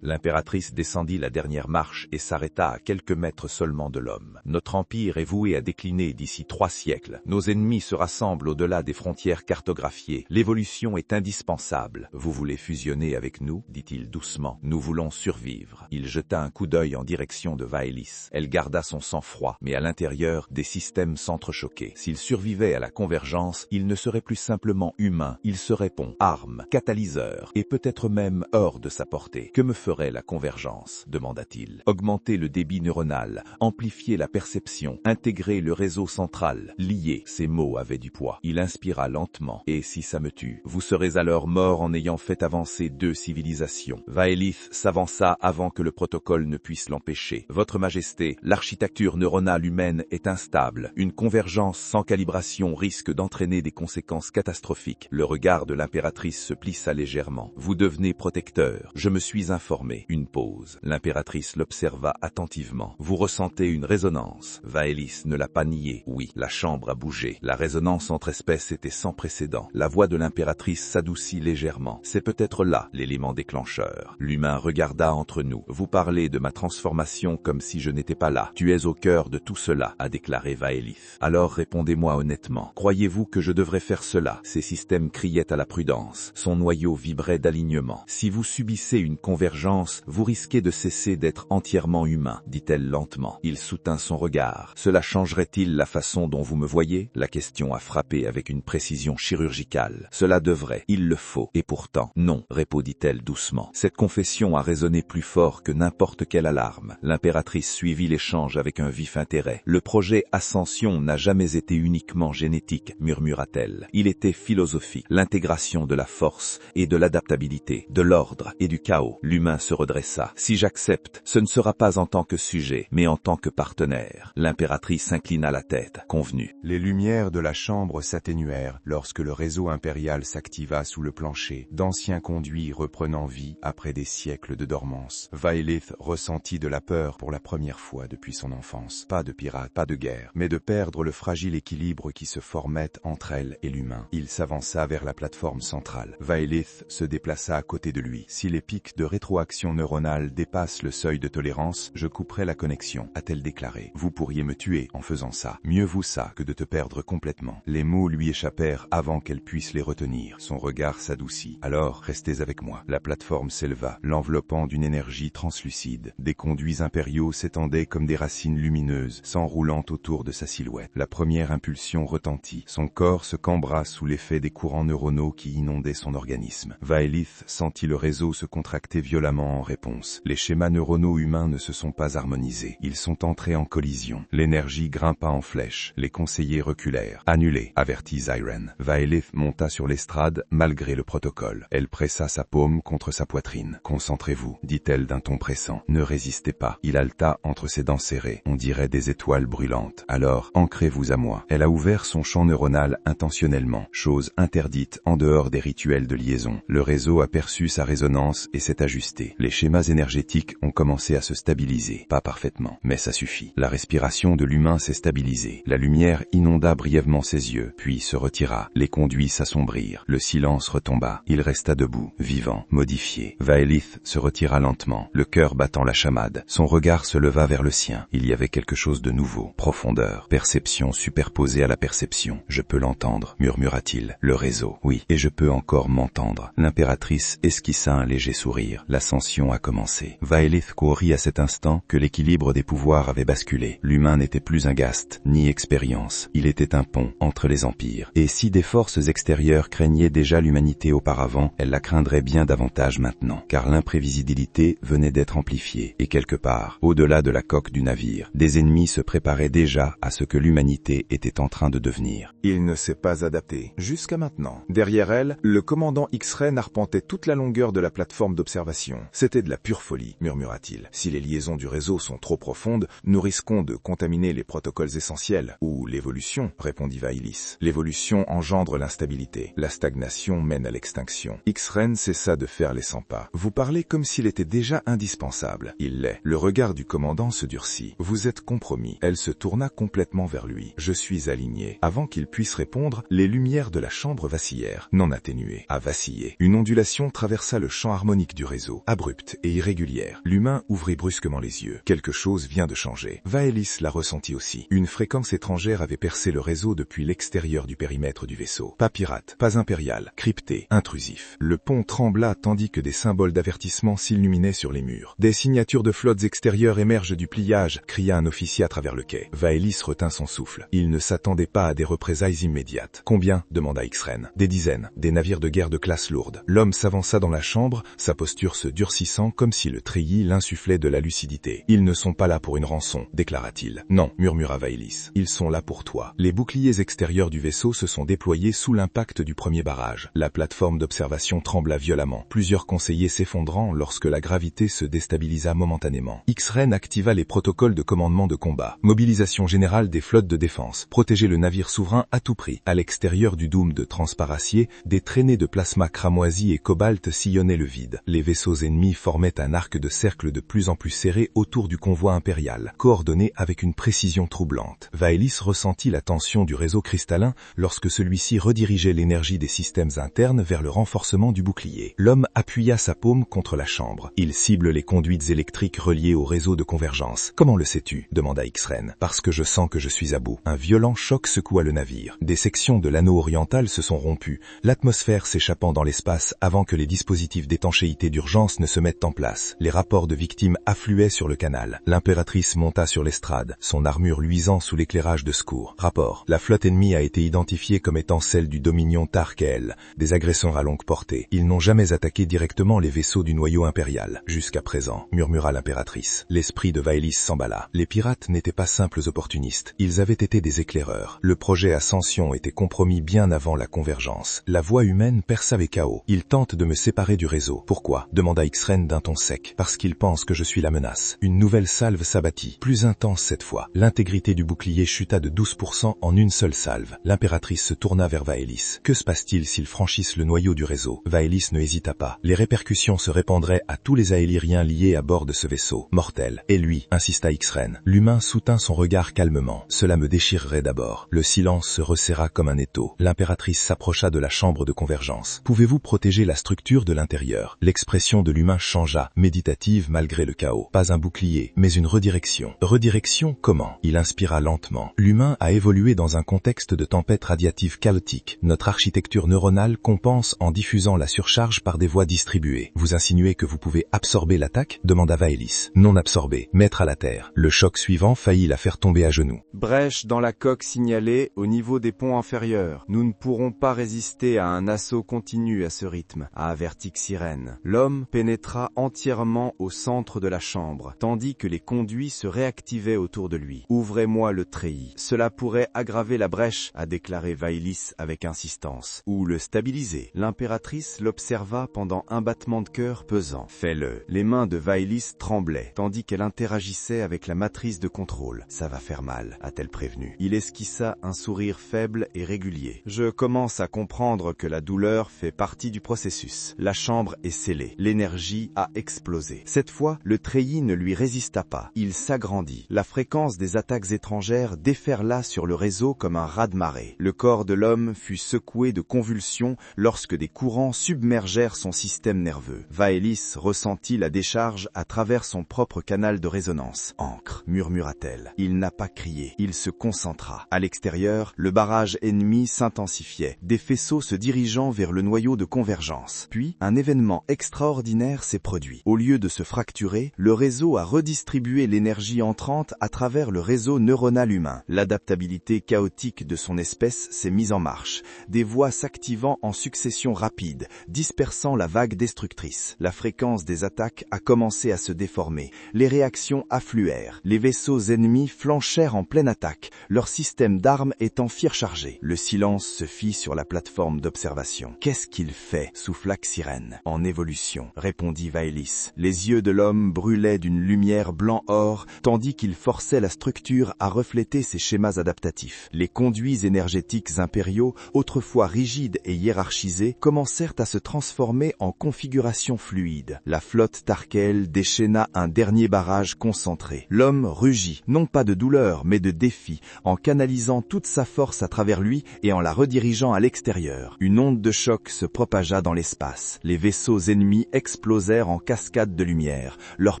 L'impératrice descendit la dernière marche et s'arrêta à quelques mètres seulement de l'homme. Notre empire est voué à décliner d'ici 3 siècles. Nos ennemis se rassemblent au-delà des frontières cartographiées. L'évolution est indispensable. Vous voulez fusionner avec nous? Dit-il doucement. Nous voulons survivre. Il jeta un coup d'œil en direction de Vaelis. Elle garda son sang-froid, mais à l'intérieur, des systèmes s'entrechoquaient. S'il survivait à la convergence, il ne serait plus simplement humain. Il serait pont, arme, catalyseur, et peut-être même hors de sa portée. Que me ferait la convergence? Demanda-t-il. Augmenter le débit neuronal, amplifier la perception, intégrer le réseau central, lier. Ces mots avaient du poids. Il inspira lentement. Et si ça me tue? Vous serez alors mort en ayant fait avancer 2 civilisations. Vaelith s'avança avant que le protocole ne puisse l'empêcher. Votre Majesté, l'architecture neuronale humaine est instable. Une convergence sans calibration risque d'entraîner des conséquences catastrophiques. Le regard de l'impératrice se plissa légèrement. Vous devenez protecteur. Je me suis informé. Une pause. L'impératrice l'observa attentivement. Vous ressentez une résonance. Vaelis ne l'a pas nié. Oui, la chambre a bougé. La résonance entre espèces était sans précédent. La voix de l'impératrice s'adoucit légèrement. C'est peut-être là l'élément déclencheur. L'humain regarda entre nous. Vous parlez de ma transformation comme si je n'étais pas là. Tu es au cœur de tout cela, a déclaré Vaelith. Alors répondez-moi honnêtement. Croyez-vous que je devrais faire cela? Ses systèmes criaient à la prudence. Son noyau vibrait d'alignement. Si vous subissez une convergence, vous risquez de cesser d'être entièrement humain, dit-elle lentement. Il soutint son regard. Cela changerait-il la façon dont vous me voyez? La question a frappé avec une précision chirurgicale. Cela devrait, il le faut. Et pourtant, non, répondit-elle doucement. Cette confession a résonné plus fort que n'importe quelle alarme. L'impératrice suivit l'échange avec un vif intérêt. Le projet Ascension n'a jamais été uniquement génétique, murmura-t-elle. Il était philosophique, l'intégration de la force et de l'adaptabilité, de l'ordre et du chaos. L'humain se redressa. Si j'accepte, ce ne sera pas en tant que sujet, mais en tant que partenaire. L'impératrice inclina la tête. Convenu. Les lumières de la chambre s'atténuèrent lorsque le réseau impérial s'activa sous le plancher, d'anciens conduits reprenant vie après des siècles de dormance. Vaelith ressentit de la peur pour la première fois depuis son enfance. Pas de pirates, pas de guerre, mais de perdre le fragile équilibre qui se formait entre elle et l'humain. Il s'avança vers la plateforme centrale. Vaelith se déplaça à côté de lui. Si les pics harmonique de rétroaction neuronale dépasse le seuil de tolérance, je couperai la connexion, a-t-elle déclaré. Vous pourriez me tuer en faisant ça. Mieux vaut ça que de te perdre complètement. Les mots lui échappèrent avant qu'elle puisse les retenir. Son regard s'adoucit. Alors, restez avec moi. La plateforme s'éleva, l'enveloppant d'une énergie translucide. Des conduits impériaux s'étendaient comme des racines lumineuses, s'enroulant autour de sa silhouette. La première impulsion retentit. Son corps se cambra sous l'effet des courants neuronaux qui inondaient son organisme. Vaelith sentit le réseau se contracter violemment en réponse. Les schémas neuronaux humains ne se sont pas harmonisés. Ils sont entrés en collision. L'énergie grimpa en flèche. Les conseillers reculèrent. Annulé, avertit Zyren. Vaelith monta sur l'estrade malgré le protocole. Elle pressa sa paume contre sa poitrine. Concentrez-vous, dit-elle d'un ton pressant. Ne résistez pas. Il haleta entre ses dents serrées. On dirait des étoiles brûlantes. Alors, ancrez-vous à moi. Elle a ouvert son champ neuronal intentionnellement, chose interdite en dehors des rituels de liaison. Le réseau a perçu sa résonance et s'est ajusté. Les schémas énergétiques ont commencé à se stabiliser. Pas parfaitement, mais ça suffit. La respiration de l'humain s'est stabilisée. La lumière inonda brièvement ses yeux, puis se retira. Les conduits s'assombrirent. Le silence retomba. Il resta debout, vivant, modifié. Vaelith se retira lentement, le cœur battant la chamade. Son regard se leva vers le sien. Il y avait quelque chose de nouveau. Profondeur, perception superposée à la perception. Je peux l'entendre, murmura-t-il. Le réseau, oui, et je peux encore m'entendre. L'impératrice esquissa un léger sourire. L'ascension a commencé. Vaelith comprit à cet instant que l'équilibre des pouvoirs avait basculé. L'humain n'était plus un ghaste, ni expérience. Il était un pont entre les empires. Et si des forces extérieures craignaient déjà l'humanité auparavant, elles la craindraient bien davantage maintenant, car l'imprévisibilité venait d'être amplifiée. Et quelque part, au-delà de la coque du navire, des ennemis se préparaient déjà à ce que l'humanité était en train de devenir. Il ne s'est pas adapté, jusqu'à maintenant. Derrière elle, le commandant X-Ren arpentait toute la longueur de la plateforme d'observation. C'était de la pure folie, murmura-t-il. Si les liaisons du réseau sont trop profondes, nous risquons de contaminer les protocoles essentiels. Ou l'évolution, répondit Vaelith. L'évolution engendre l'instabilité. La stagnation mène à l'extinction. X-Ren cessa de faire les 100 pas. Vous parlez comme s'il était déjà indispensable. Il l'est. Le regard du commandant se durcit. Vous êtes compromis. Elle se tourna complètement vers lui. Je suis aligné. Avant qu'il puisse répondre, les lumières de la chambre vacillèrent, non atténuées, à vaciller. Une ondulation traversa le champ harmonique du réseau, abrupte et irrégulière. L'humain ouvrit brusquement les yeux. Quelque chose vient de changer. Vaelith l'a ressenti aussi. Une fréquence étrangère avait percé le réseau depuis l'extérieur du périmètre du vaisseau. Pas pirate, pas impérial, crypté, intrusif. Le pont trembla tandis que des symboles d'avertissement s'illuminaient sur les murs. Des signatures de flottes extérieures émergent du pliage, cria un officier à travers le quai. Vaelith retint son souffle. Il ne s'attendait pas à des représailles immédiates. Combien? Demanda X-Ren. Des dizaines. Des navires de guerre de classe lourde. L'homme s'avança dans la chambre, sa posture se durcissant comme si le treillis l'insufflait de la lucidité. Ils ne sont pas là pour une rançon, déclara-t-il. Non, murmura Vaelith. Ils sont là pour toi. Les boucliers extérieurs du vaisseau se sont déployés sous l'impact du premier barrage. La plateforme d'observation trembla violemment. Plusieurs conseillers s'effondrant lorsque la gravité se déstabilisa momentanément. X-Ren activa les protocoles de commandement de combat. Mobilisation générale des flottes de défense. Protéger le navire souverain à tout prix. À l'extérieur du dôme de transparacier, des traînées de plasma cramoisi et cobalt sillonnaient le vide. Les vaisseaux ennemis formaient un arc de cercle de plus en plus serré autour du convoi impérial, coordonné avec une précision troublante. Vaelith ressentit la tension du réseau cristallin lorsque celui-ci redirigeait l'énergie des systèmes internes vers le renforcement du bouclier. L'homme appuya sa paume contre la chambre. Il cible les conduites électriques reliées au réseau de convergence. Comment le sais-tu? Demanda X-Ren. Parce que je sens que je suis à bout. Un violent choc secoua le navire. Des sections de l'anneau oriental se sont rompues, l'atmosphère s'échappant dans l'espace avant que les dispositifs d'étanchéité d'urgence ne se mettent en place. Les rapports de victimes affluaient sur le canal. L'impératrice monta sur l'estrade, son armure luisant sous l'éclairage de secours. Rapport. La flotte ennemie a été identifiée comme étant celle du Dominion Tarkel, des agresseurs à longue portée. Ils n'ont jamais attaqué directement les vaisseaux du noyau impérial. Jusqu'à présent, murmura l'impératrice. L'esprit de Vaelith s'emballa. Les pirates n'étaient pas simples opportunistes. Ils avaient été des éclaireurs. Le projet Ascension était compromis bien avant la convergence. La voie humaine perça les chaos. Ils tentent de me séparer du réseau. Pourquoi? Demanda X-Ren d'un ton sec. Parce qu'ils pensent que je suis la menace. Une nouvelle salve s'abattit, plus intense cette fois. L'intégrité du bouclier chuta de 12% en une seule salve. L'impératrice se tourna vers Vaelith. Que se passe-t-il s'ils franchissent le noyau du réseau? Vaelith ne hésita pas. Les répercussions se répandraient à tous les aéliriens liés à bord de ce vaisseau. Mortel. Et lui, insista X-Ren. L'humain soutint son regard calmement. Cela me déchirerait d'abord. Le silence se resserra comme un étau. L'impératrice s'approcha de la chambre de convergence. Pouvez-vous protéger la structure de l'intérieur? L'expression de l'humain changea, méditative malgré le chaos. Pas un bouclier, mais une redirection. Redirection comment? Il inspira lentement. L'humain a évolué dans un contexte de tempête radiative chaotique. Notre architecture neuronale compense en diffusant la surcharge par des voies distribuées. Vous insinuez que vous pouvez absorber l'attaque? Demanda Vaelis. Non absorber, mettre à la terre. Le choc suivant faillit la faire tomber à genoux. Brèche dans la coque signalée au niveau des ponts inférieurs. Nous ne pourrons pas résister à un assaut continu à ce rythme, a averti Xyrène. L'homme pénétra entièrement au centre de la chambre, tandis que les conduits se réactivaient autour de lui. Ouvrez-moi le treillis. Cela pourrait aggraver la brèche, a déclaré Vaelis avec insistance. Ou le stabiliser. L'impératrice l'observa pendant un battement de cœur pesant. Fais-le. Les mains de Vaelis tremblaient, tandis qu'elle interagissait avec la matrice de contrôle. Ça va faire mal, a-t-elle prévenu. Il esquissa un sourire faible et régulier. Je commence à comprendre que la douleur fait partie du processus. La chambre est scellée. L'énergie a explosé. Cette fois, le treillis ne lui résista pas. Il s'agrandit. La fréquence des attaques étrangères déferla sur le réseau comme un raz-de-marée. Le corps de l'homme fut secoué de convulsions lorsque des courants submergèrent son système nerveux. Vaelis ressentit la décharge à travers son propre canal de résonance. « Ancre », murmura-t-elle. Il n'a pas crié. Il se concentra. À l'extérieur, le barrage ennemi s'intensifiait, des faisceaux se dirigeant vers le noyau de convergence. Puis, un événement extraordinaire s'est produit. Au lieu de se fracturer, le réseau a redistribué l'énergie entrante à travers le réseau neuronal humain. L'adaptabilité chaotique de son espèce s'est mise en marche, des voies s'activant en succession rapide, dispersant la vague destructrice. La fréquence des attaques a commencé à se déformer. Les réactions affluèrent. Les vaisseaux ennemis flanchèrent en pleine attaque, leur système d'armes étant surchargé. Le silence se fit sur la plateforme d'observation. « Qu'est-ce qu'il fait ?» souffla Xyrène. « En évolution », répondit Vaelis. Les yeux de l'homme brûlaient d'une lumière blanc-or, tandis qu'il forçait la structure à refléter ses schémas adaptatifs. Les conduits énergétiques impériaux, autrefois rigides et hiérarchisés, commencèrent à se transformer en configuration fluide. La flotte Tarkel déchaîna un dernier barrage concentré. L'homme rugit, non pas de douleur, mais de défi, en canalisant toute sa force à travers lui et en la redirigeant à l'extérieur. Une onde de choc se propagea dans l'espace. Les vaisseaux ennemis explosèrent en cascades de lumière, leur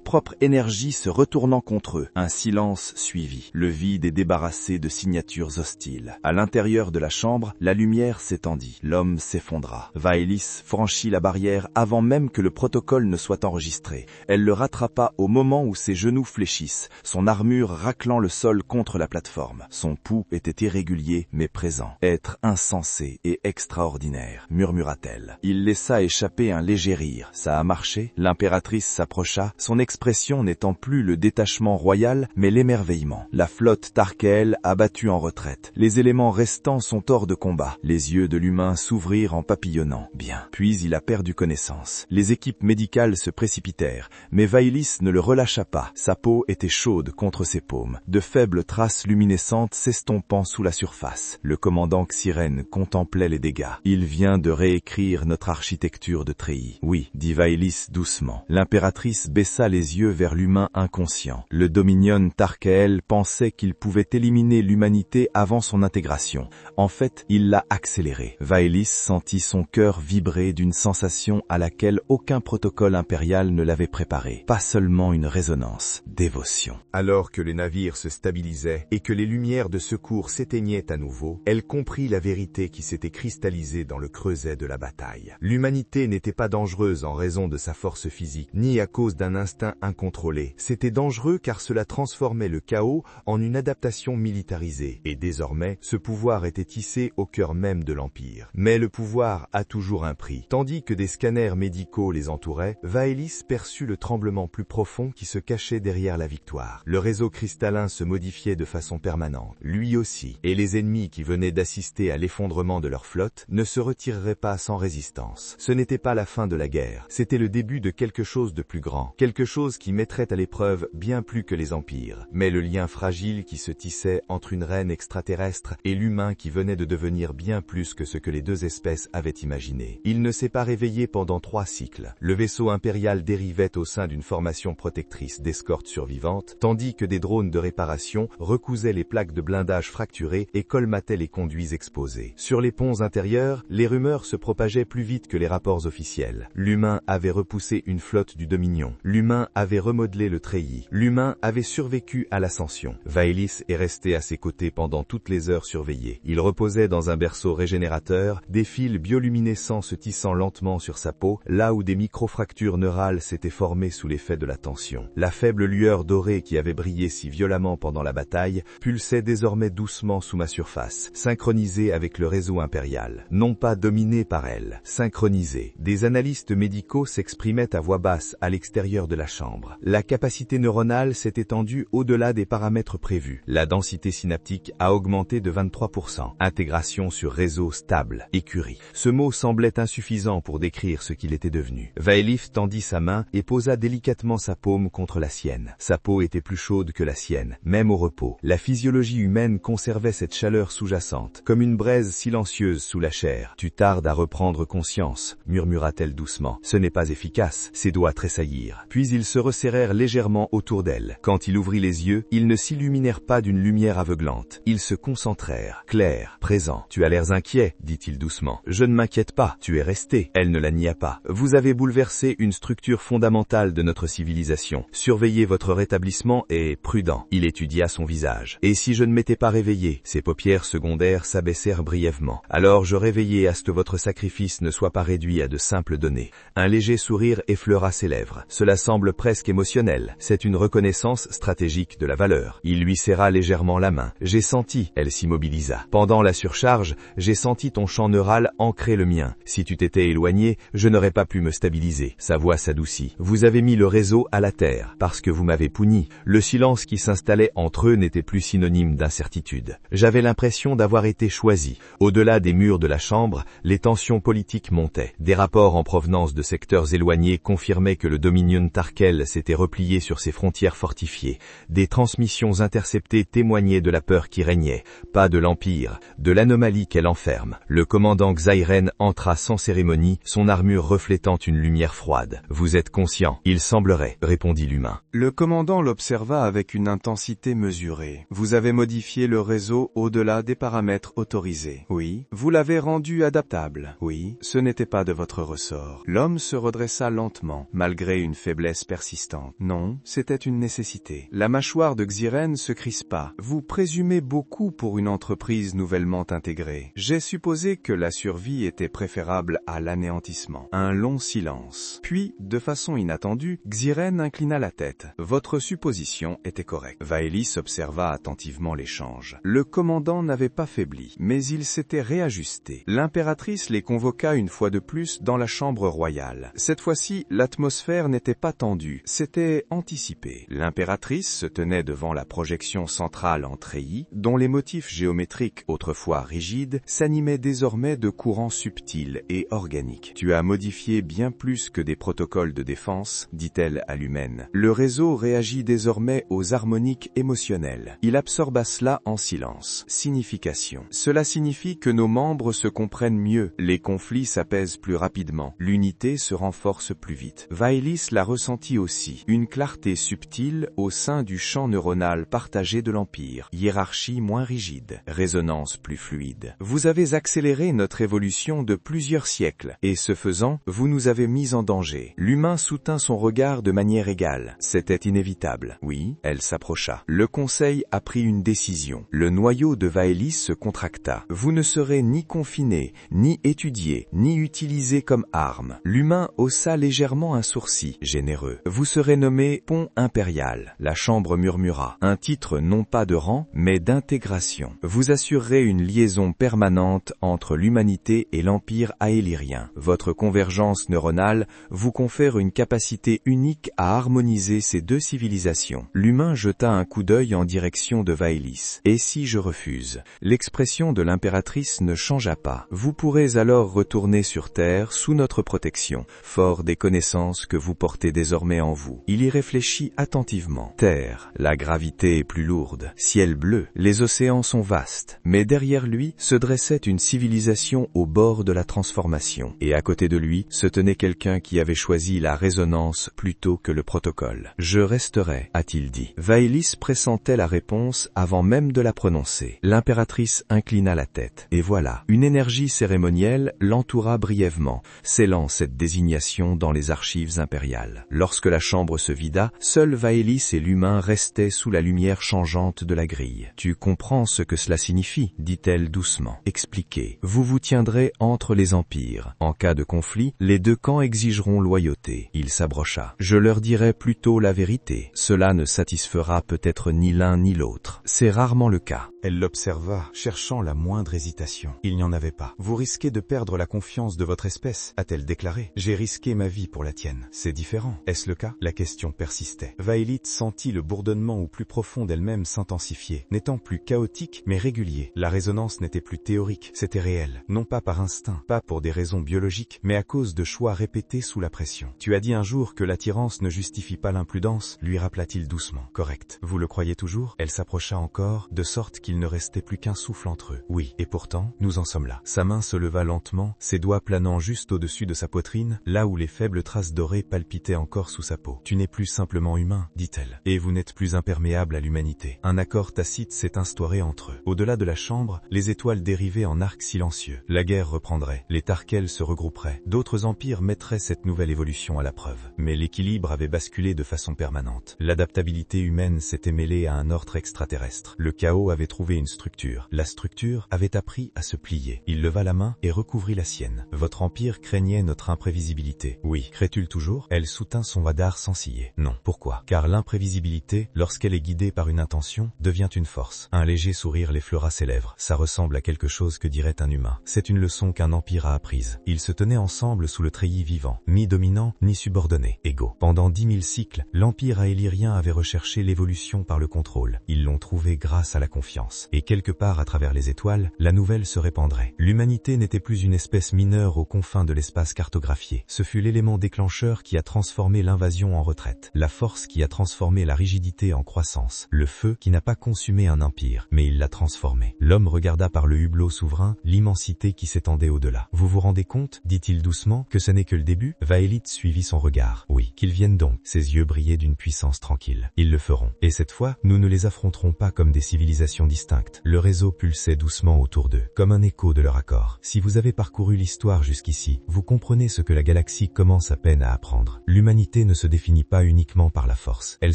propre énergie se retournant contre eux. Un silence suivit. Le vide est débarrassé de signatures hostiles. À l'intérieur de la chambre, la lumière s'étendit. L'homme s'effondra. Vaelis franchit la barrière avant même que le protocole ne soit enregistré. Elle le rattrapa au moment où ses genoux fléchissent, son armure raclant le sol contre la plateforme. Son pouls était irrégulier mais présent. « Être insensé et extraordinaire », murmura-t-elle. Il laissa échapper un léger rire. Ça a marché? L'impératrice s'approcha, son expression n'étant plus le détachement royal mais l'émerveillement. La flotte Tarkel a battu en retraite. Les éléments restants sont hors de combat. Les yeux de l'humain s'ouvrirent en papillonnant. Bien. Puis il a perdu connaissance. Les équipes médicales se précipitèrent, mais Vaelis ne le relâcha pas. Sa peau était chaude contre ses paumes, de faibles traces luminescentes s'estompant sous la surface. Le commandant Xyrène contemplait les dégâts. Il vient de réécrire notre architecture de treillis. Oui, dit Vaelis doucement. L'impératrice baissa les yeux vers l'humain inconscient. Le Dominion Tarkel pensait qu'il pouvait éliminer l'humanité avant son intégration. En fait, il l'a accéléré. Vaelis sentit son cœur vibrer d'une sensation à laquelle aucun protocole impérial ne l'avait préparé. Pas seulement une résonance, dévotion. Alors que les navires se stabilisaient et que les lumières de secours s'éteignaient à nouveau, elle comprit la vérité qui s'était cristallisée dans le creuset de la bataille. L'humanité n'était pas dangereuse en raison de sa force physique, ni à cause d'un instinct incontrôlé. C'était dangereux car cela transformait le chaos en une adaptation militarisée. Et désormais, ce pouvoir était tissé au cœur même de l'Empire. Mais le pouvoir a toujours un prix. Tandis que des scanners médicaux les entouraient, Vaelis perçut le tremblement plus profond qui se cachait derrière la victoire. Le réseau cristallin se modifiait de façon permanente, lui aussi, et les ennemis qui venaient d'assister à l'effondrement de leur flotte ne se retireraient pas sans résistance. Ce n'était pas la fin de la guerre, c'était le début de quelque chose de plus grand, quelque chose qui mettrait à l'épreuve bien plus que les empires. Mais le lien fragile qui se tissait entre une reine extraterrestre et l'humain qui venait de devenir bien plus que ce que les deux espèces avaient imaginé. Il ne s'est pas réveillé pendant 3 cycles. Le vaisseau impérial dérivait au sein d'une formation protectrice d'escorte survivante, tandis que des drones de réparation recousaient les plaques de blindage fracturées et colmataient les conduits exposés. Sur les ponts intérieurs, les rumeurs se propageaient plus vite que les rapports officiels. L'humain avait repoussé une flotte du Dominion. L'humain avait remodelé le treillis. L'humain avait survécu à l'ascension. Vaelis est resté à ses côtés pendant toutes les heures surveillées. Il reposait dans un berceau régénérateur, des fils bioluminescents se tissant lentement sur sa peau, là où des microfractures neurales s'étaient formées sous l'effet de la tension. La faible lueur dorée qui avait brillé si violemment pendant la bataille pulsait désormais doucement sous ma surface, synchronisée avec le réseau impérial. Non pas dominée par elle, synchronisée. Des analystes médicaux s'exprimaient à voix basse à l'extérieur de la chambre. La capacité neuronale s'est étendue au-delà des paramètres prévus. La densité synaptique a augmenté de 23%. Intégration sur réseau stable. Écurie. Ce mot semblait insuffisant pour décrire ce qu'il était devenu. Vaelif tendit sa main et posa délicatement sa paume contre la sienne. Sa peau était plus chaude que la sienne, même au repos. La physiologie humaine conservait cette chaleur sous-jacente, comme une braise silencieuse sous la chair. « Tu tardes à reprendre conscience », murmura-t-elle doucement. « Ce n'est pas efficace. » Ses doigts tressaillirent. Puis ils se resserrèrent légèrement autour d'elle. Quand il ouvrit les yeux, ils ne s'illuminèrent pas d'une lumière aveuglante. Ils se concentrèrent, clairs, présents. « Tu as l'air inquiet, dit-il doucement. »« Je ne m'inquiète pas. Tu es resté. » Elle ne la nia pas. « Vous avez bouleversé une structure fondamentale de notre civilisation. Surveillez votre rétablissement et prudent. » Il étudia son visage. « Et si je ne m'étais pas réveillé ?» Ses paupières secondaires s'abaissèrent brièvement. « Alors je réveillais à ce que votre sacrifice ne soit pas réduit à de simples données. » Un léger sourire effleura ses lèvres. « Cela semble presque émotionnel. C'est une reconnaissance stratégique de la valeur. » Il lui serra légèrement la main. « J'ai senti. » Elle s'immobilisa. « Pendant la surcharge, j'ai senti ton champ neural ancrer le mien. Si tu t'étais éloigné, je n'aurais pas pu me stabiliser. » Sa voix s'adoucit. « Vous avez mis le réseau à la terre, parce que vous m'avez puni. » Le silence qui s'installait entre eux n'était plus synonyme d'incertitude. J'avais l'impression d'avoir été choisi. Au-delà des murs de la chambre, les tensions politiques montaient. Des rapports en provenance de secteurs éloignés confirmaient que le Dominion Tarkel s'était replié sur ses frontières fortifiées. Des transmissions interceptées témoignaient de la peur qui régnait, pas de l'Empire, de l'anomalie qu'elle enferme. Le commandant Xairen entra sans cérémonie, son armure reflétant une lumière froide. « Vous êtes conscient, il semblerait, » répondit l'humain. Le commandant l'observa avec une intensité mesurée. « Vous avez modifié le réseau au-delà des paramètres autorisés. Oui. Vous l'avez rendu adaptable. Oui. Ce n'était pas de votre ressort. » L'homme se redressa lentement, malgré une faiblesse persistante. Non, c'était une nécessité. La mâchoire de Xairen se crispa. « Vous présumez beaucoup pour une entreprise nouvellement intégrée. J'ai supposé que la survie était préférable à l'anéantissement. » Un long silence. Puis, de façon inattendue, Xairen inclina la tête. « Votre supposition était correcte. » Vaelis observa attentivement l'échange. Le commandant n'avait pas faibli, mais il s'était réajusté. L'impératrice les convoqua une fois de plus dans la chambre royale. Cette fois-ci, l'atmosphère n'était pas tendue, c'était anticipé. L'impératrice se tenait devant la projection centrale en treillis, dont les motifs géométriques, autrefois rigides, s'animaient désormais de courants subtils et organiques. « Tu as modifié bien plus que des protocoles de défense, » dit-elle à l'humaine. Le réseau réagit désormais aux harmoniques émotionnelles. Il absorba cela en silence. Signification. Cela signifie que nos membres se comprennent mieux, les conflits s'apaisent plus rapidement, l'unité se renforce plus vite. Vaelis la ressentit aussi, une clarté subtile au sein du champ neuronal partagé de l'Empire, hiérarchie moins rigide, résonance plus fluide. Vous avez accéléré notre évolution de plusieurs siècles, et ce faisant, vous nous avez mis en danger. L'humain soutint son regard de manière égale. C'était inévitable. Oui, elle s'approcha. Le conseil a pris une décision. Le noyau de Vaelis se contracta. Vous ne serez ni confiné, ni étudié, ni utilisé comme arme. L'humain haussa légèrement un sourcil, généreux. Vous serez nommé Pont Impérial. La chambre murmura. Un titre non pas de rang, mais d'intégration. Vous assurerez une liaison permanente entre l'humanité et l'Empire aélyrien. Votre convergence neuronale vous confère une capacité unique à harmoniser ces deux civilisations. L'humain jeta un coup d'œil en direction de Vaelis. Et si je refuse? L'expression de l'impératrice ne changea pas. Vous pourrez alors retourner sur Terre sous notre protection, fort des connaissances que vous portez désormais en vous. Il y réfléchit attentivement. Terre, la gravité est plus lourde. Ciel bleu, les océans sont vastes. Mais derrière lui se dressait une civilisation au bord de la transformation. Et à côté de lui se tenait quelqu'un qui avait choisi la résonance plutôt que le protocole. Je resterai, a-t-il dit. Vaelis pressentait la réponse avant même de la prononcer. L'impératrice inclina la tête. Et voilà, une énergie cérémonielle l'entoura brièvement, scellant cette désignation dans les archives impériales. Lorsque la chambre se vida, seuls Vaelis et l'humain restaient sous la lumière changeante de la grille. « Tu comprends ce que cela signifie » dit-elle doucement. « Expliquez. Vous vous tiendrez entre les empires. En cas de conflit, les deux camps exigeront loyauté. » Il s'abrocha. « Je leur dirai plutôt la vérité. Cela ne satisfera peut-être ni l'un ni l'autre. C'est rarement le cas. » Elle l'observa, cherchant la moindre hésitation. Il n'y en avait pas. « Vous risquez de perdre la confiance de votre espèce, a-t-elle déclaré. J'ai risqué ma vie pour la tienne. C'est différent. Est-ce le cas? La question persistait. Vaelit sentit le bourdonnement au plus profond d'elle-même s'intensifier, n'étant plus chaotique mais régulier. La résonance n'était plus théorique, c'était réel. Non pas par instinct, pas pour des raisons biologiques, mais à cause de choix répétés sous la pression. Tu as dit un jour que l'attirance ne justifie pas l'imprudence, lui rappela-t-il doucement. Correct. Vous le croyez toujours? Elle s'approcha encore, de sorte qu'il ne restait plus qu'un souffle entre eux. Oui, et pourtant, nous en sommes là. Sa main se leva lentement, ses doigts planant juste au-dessus de sa poitrine, là où les faibles traces dorées palpitaient encore sous sa peau. Tu n'es plus simplement humain, dit-elle, et vous n'êtes plus imperméable à l'humanité. Un accord tacite s'est instauré entre eux. Au-delà de la chambre, les étoiles dérivaient en arcs silencieux. La guerre reprendrait, les Tarkels se regrouperaient, d'autres empires mettraient cette nouvelle évolution à la preuve. Mais l'équilibre avait basculé de façon permanente. L'adaptabilité humaine s'était mêlée à un ordre extraterrestre. Le chaos avait trouvé une structure. La structure avait appris à se plier. Il leva la main et recouvrit la sienne. Votre empire craignait notre imprévisibilité. Oui. Crée-tu-le toujours? Elle soutint son vadar sans ciller. Non. Pourquoi? Car l'imprévisibilité, lorsqu'elle est guidée par une intention, devient une force. Un léger sourire l'effleura ses lèvres. Ça ressemble à quelque chose que dirait un humain. C'est une leçon qu'un empire a apprise. Ils se tenaient ensemble sous le treillis vivant, ni dominant, ni subordonné, égaux. Pendant 10 000 cycles, l'empire aélyrien avait recherché l'évolution par le contrôle. Ils l'ont trouvé grâce à la confiance. Et quelque part à travers les étoiles, la nouvelle se répandrait. L'humanité n'était plus une espèce mineure aux confins de l'espace cartographié. Ce fut l'élément déclencheur qui a transformé l'invasion en retraite. La force qui a transformé la rigidité en croissance. Le feu qui n'a pas consumé un empire, mais il l'a transformé. L'homme regarda par le hublot souverain l'immensité qui s'étendait au-delà. Vous vous rendez compte, dit-il doucement, que ce n'est que le début? Vaelit suivit son regard. Oui, qu'ils viennent donc. Ses yeux brillaient d'une puissance tranquille. Ils le feront. Et cette fois, nous ne les affronterons pas comme des civilisations distinctes. Le réseau pulsait doucement autour d'eux, comme un écho de leur accord. Si vous avez parcouru l'histoire jusqu'ici, vous comprenez ce que la galaxie commence à peine à apprendre. L'humanité ne se définit pas uniquement par la force. Elle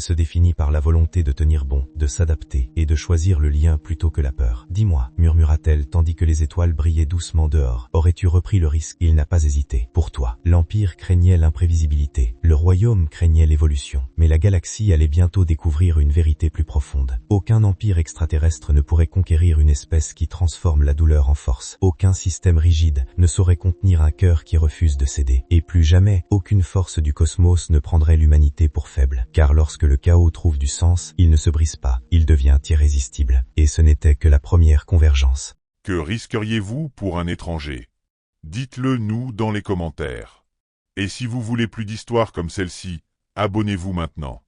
se définit par la volonté de tenir bon, de s'adapter et de choisir le lien plutôt que la peur. Dis-moi, murmura-t-elle tandis que les étoiles brillaient doucement dehors. Aurais-tu repris le risque? Il n'a pas hésité. Pour toi, l'Empire craignait l'imprévisibilité. Le royaume craignait l'évolution. Mais la galaxie allait bientôt découvrir une vérité plus profonde. Aucun empire extraterrestre ne pourrait conquérir une espèce qui transforme la douleur en force. Aucun système rigide ne saurait contenir un cœur qui refuse de céder. Et plus jamais, aucune force du cosmos ne prendrait l'humanité pour faible. Car lorsque le chaos trouve du sens, il ne se brise pas, il devient irrésistible. Et ce n'était que la première convergence. Que risqueriez-vous pour un étranger? Dites-le nous dans les commentaires. Et si vous voulez plus d'histoires comme celle-ci, abonnez-vous maintenant.